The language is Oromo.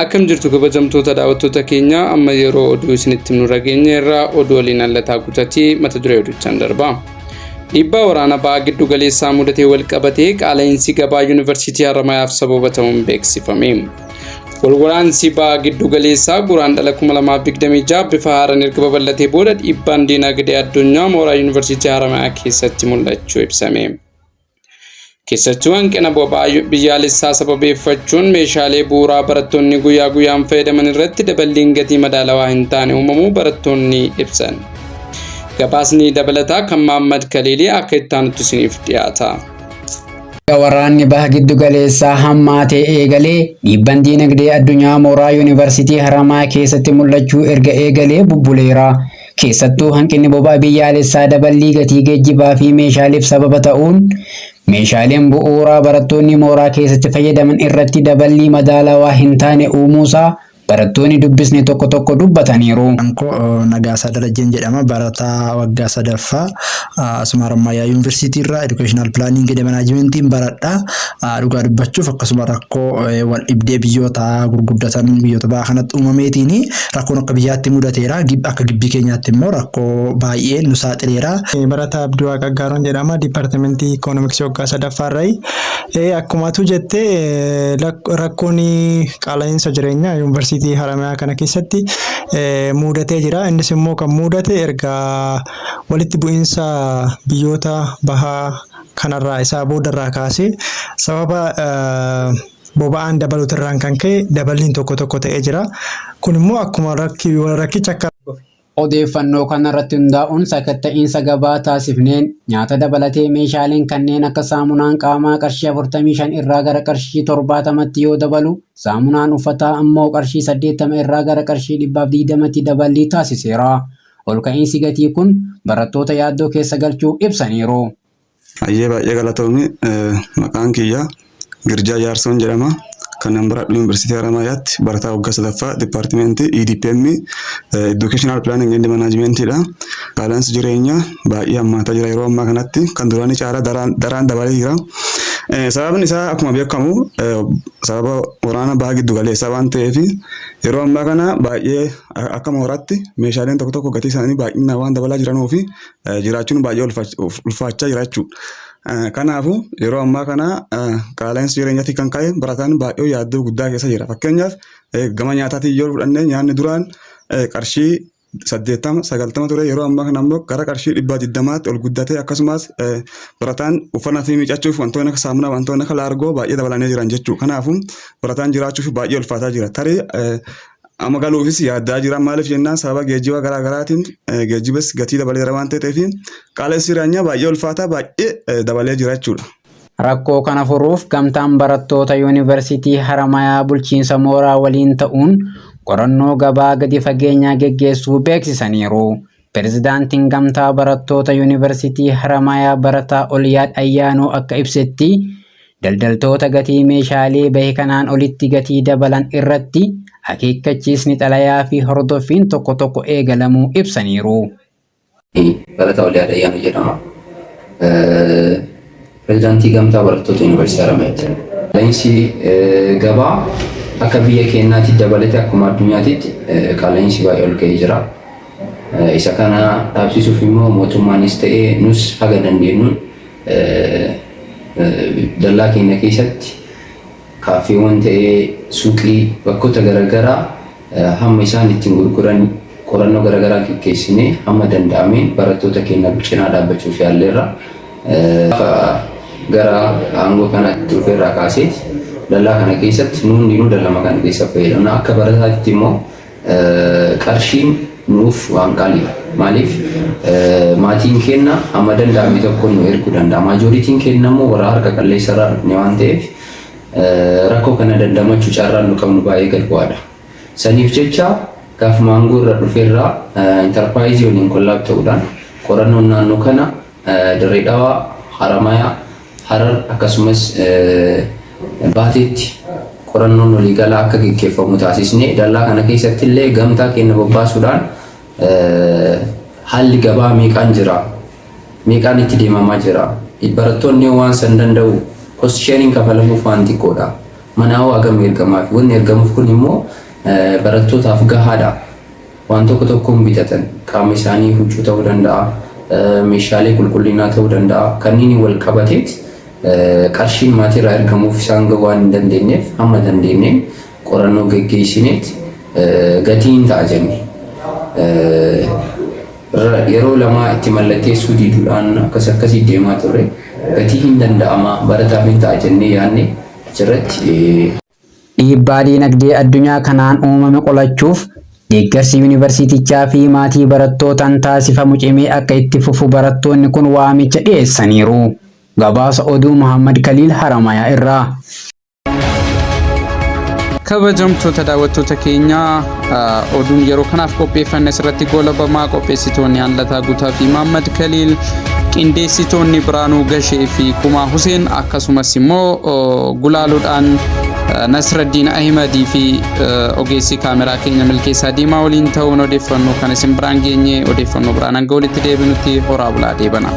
Akkam jirtu kabajamtoota daawwattoota keenya amma yeroo oduu isinitti nu rageenyeerra oduu waliin allataa guutatii mata duree oduuchaan darba. Dhiibbaa waraana ba'aa giddu galeessaa mudatee wal qabatee qaala'insi gabaa yuunivarsiitii Haramayaaf sababa ta'uun beeksifame. Walwaraansi ba'aa giddu galeessaa guraandhala 2026 bifa haaraan erga babal'atee booda dhiibbaan diinagdee addunyaa mooraa yuunivarsiitii Haramayaa keessatti mul'achuu ibsame. Keessattuu hanqina boba'aa biyyaalessaa sababeeffachuun meeshaalee bu'uuraa barattoonni guyyaa guyyaan fayyadaman irratti daballiin gatii madaalawaa hin taane uumamuu barattoonni ibsan. Gabaasni dabalataa kan Mahammad Kaleelii akka itti aanutti isiniif dhiyaata. Waraanni baha giddu galeessaa hammaatee eegalee dhiibbaan diinagdee addunyaa mooraa yuunivarsiitii Haramayaa keessatti mul'achuu erga eegalee bubbuleera. Keessattuu hanqinni boba'aa biyyaalessaa daballii gatii geejjibaa fi meeshaaleef sababa ta'uun meeshaaleen bu'uuraa barattoonni mooraa keessatti fayyadaman irratti daballii madaalawaa hin taane uumuusaa barattoonni dubbisne tokko tokko dubbataniiru. Nagaasaa Darajjeen jedhama. Barataa waggaa sadaffaa asuma Haramayaa Yuunivarsiitii irraa Educational Planning and Management baradha. Dhugaa dubbachuuf akkasuma rakkoo wal dhibdee biyyoota gurguddatan biyyoota bahaa kanatti uumameetiin rakkoon akka biyyaatti mudateera. Akka gibbii keenyaatti immoo rakkoo baay'ee nu saaxileera. Barataa Abduu Waaqaggaaroon jedhama. Dipaartimentii Ikoonomiksii waggaa sadaffaa irraa. Akkumatu jettee rakkoon qaala'insa jireenyaa yuunivarsiitii Haramayaa kana keessatti mudatee jira. Innis immoo kan mudate erga walitti bu'iinsa biyyoota bahaa kanarraa isaa boodarraa kaasee sababa boba'aan dabaluutirraan kan ka'e daballiin tokko tokko ta'ee jira. Kun immoo akkuma rakkicha akka Odeeffannoo kanarratti hundaa'uun sakatta'iinsa gabaa taasifneen nyaata dabalatee meeshaaleen kanneen akka saamunaan qaamaa qarshii 45 irraa gara qarshii 70tti yoo dabalu, saamunaan uffataa ammoo qarshii 80 irraa gara qarshii 120tti daballii taasiseera. Ol ka'iinsi gatii kun barattoota yaaddoo keessa galchuu ibsaniiru. Baay'ee galatoomii maqaan kiyya Girjaa Jaarsoon jedhama. Kan baradhu Yuunivarsiitii Haramayaatti barataa waggaa sadaffaa Dipaartimentii EDPM Educational Planning and Management dha. Qaala'insi jireenyaa baay'ee hammaataa jira yeroo ammaa kanatti kan duraanii caalaa daraan dabalee jira. Sababni isaa akkuma beekamu sababa waraana baha giddu galeessaa waan ta'eef yeroo ammaa kana baay'ee akka mooraatti meeshaaleen tokko tokko gatii isaanii baay'inaan waan dabalaa jiranuu fi jiraachuun baay'ee ulfaachaa jira jechuudha. Kanaafu yeroo ammaa kana qaala'insi jireenyaatti kan ka'e barataan baay'ee yaaddoo guddaa keessa jira. Fakkeenyaaf gama nyaataatiin yoo fudhannee nyaanni duraan qarshii 80-90 ture yeroo ammaa kana immoo gara qarshii 120tti ol guddatee akkasumas barataan uffannaa fi miicachuuf wantoonni akka saamunaa wantoonni akka laargoo baay'ee dabalanii jiran jechuudha. Kanaafu barataan jiraachuuf baay'ee ulfaataa jira. Tarii amma galuufis yaaddaa jira. Maaliif jennaan sababa geejjiba garaa garaatiin geejjibas gatii dabaleera waan ta'eef qaala'insi jireenyaa baay'ee ulfaataa baay'ee dabalee jira jechuudha. Rakkoo kana furuuf gamtaan barattoota yuunivarsiitii Haramayaa bulchiinsa mooraa waliin ta'uun qorannoo gabaa gadi fageenyaa geggeessuu beeksisaniiru. Pirezidaantiin gamtaa barattoota yuunivarsiitii Haramayaa barataa Oliyaad Ayyaanoo akka ibsetti daldaltoota gatii meeshaalee bahe kanaan olitti gatii dabalan irratti akeekkachiisni xalayaa fi hordoffiin tokko tokko eegalamuu ibsaniiru. Barataa Oliyaad Ayyaanoo jedhama. Pirezidaantii gamtaa barattoota yuunivarsiitii Haramayaatti. Qaala'insi gabaa akka biyya keenyaatti dabalatee akkuma addunyaatti qaala'insi baay'ee ol ka'ee jira. Isa kana dhaabsisuuf immoo mootummaanis ta'ee nus haga dandeenyuun dallaa keenya keessatti kaafeewwan ta'ee suuqii bakkoota garaagaraa hamma isaan ittiin gurguran qorannoo garaagaraa gaggeessinee hamma danda'ameen barattoota keenya cinaa dhaabbachuuf yaalleerra. Gara aangoo kanatti dhufeerraa kaasee dallaa kana keessatti nuuni dallama kana keessa fayyadamna. Akka barataatti immoo qarshiin nuuf waan qaaliidha. Maaliif maatiin keenya hamma danda'ame tokkoon nu erguu danda'a. Maajoritiin keenya immoo warra harka qalleessarraa dhufne waan ta'eef rakkoo kana dandamachuu carraan nu qabnu baay'ee gad bu'aadha. Saniif jecha gaafuma aangoo irra dhufeerraa intarpiraayizii waliin kollaab ta'uudhaan qorannoon naannoo kana Dirree Dhawaa, Haramayaa, Harar akkasumas Baateetti qorannoon waliigalaa akka gaggeeffamu taasisnee dallaa kana keessatti illee gamtaa keenya bobbaasuudhaan haalli gabaa meeqaan jira, meeqaan itti deemamaa jira, barattoonni waan san danda'u cost sharing kafalamuuf waan xiqqoodha. manaa waagam ergamaaf wanni ergamuuf kun immoo barattootaaf gahaadha. Waan tokko tokkoon bitatan qaama isaanii huccuu ta'uu danda'a, meeshaalee qulqullinaa ta'uu danda'a. Kanneen wal qabateet qarshiin maatiirraa ergamuuf isaan gahuu waan hin dandeenyeef hamma dandeenyeen qorannoo geggeessineet gatiin ta'a jenne. Yeroo lamaa itti mallatteessuu diduudhaan akkasii deemaa turre gatii hin danda'ama barataaf hin ta'a jennee yaadne achirratti dhiibbaa diinagdee addunyaa kanaan uumame qolachuuf deeggarsi yuunivarsiitichaa fi maatii barattootaan taasifamu cimee akka itti fufu barattoonni kun waamicha dhiyeessaniiru. Gabaasa oduu Muhammad Khalil Haramayaa irraa. Kabajamtoota daawwattoota keenya oduun yeroo kanaaf qopheeffanne asirratti goolabamaa qopheessitoonni Hallataa Guutaa fi Muhammad Khalil, qindeessitoonni Biraanuu Gashee fi Kumaa Huseen akkasumas immoo gulaaluudhaan Nasraddiin Ahimadi fi ogeessi kaameraa keenya Milkeessaa Diimaa waliin ta'uun odeeffannoo kan isin biraan geenye odeeffannoo biraan hanga walitti deebinutti horaa bulaa deebana.